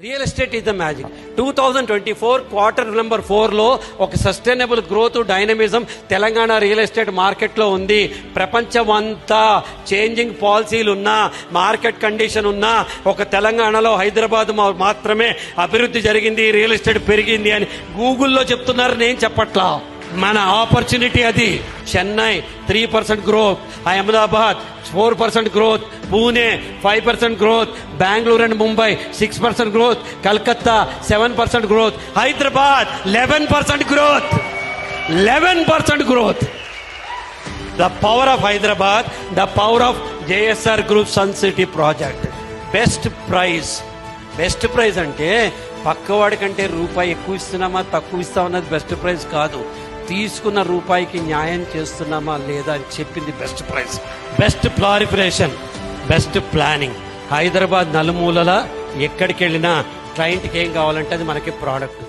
Real estate is the magic. 2024 quarter number 4లో ఒక sustainable growth dynamism Telangana real estate మార్కెట్లో ఉంది. ప్రపంచం అంతా చేంజింగ్ పాలసీలు ఉన్నా, మార్కెట్ కండిషన్ ఉన్నా, ఒక తెలంగాణలో హైదరాబాద్ మాత్రమే అభివృద్ధి జరిగింది, రియల్ ఎస్టేట్ పెరిగింది అని గూగుల్లో చెప్తున్నారు, నేను చెప్పట్లా. మన ఆపర్చునిటీ అది. Chennai 3% growth, Ahmedabad 4% growth, Pune 5% growth, Bengaluru and Mumbai 6% growth, Calcutta 7% growth, Hyderabad 11% growth. 11% growth. The power of Hyderabad, the power of JSR group Sun City project. Best price. Best price అంటే పక్కవాడి కంటే రూపాయి ఎక్కువ ఇస్తున్నామా తక్కువ ఇస్తామన్నది బెస్ట్ ప్రైస్ కాదు. తీసుకున్న రూపాయికి న్యాయం చేస్తున్నామా లేదా అని చెప్పింది best price. Best clarification, best planning. Hyderabad నలుమూలల ఎక్కడికి వెళ్ళినా క్లయింట్కి ఏం కావాలంటే అది మనకి ప్రోడక్ట్.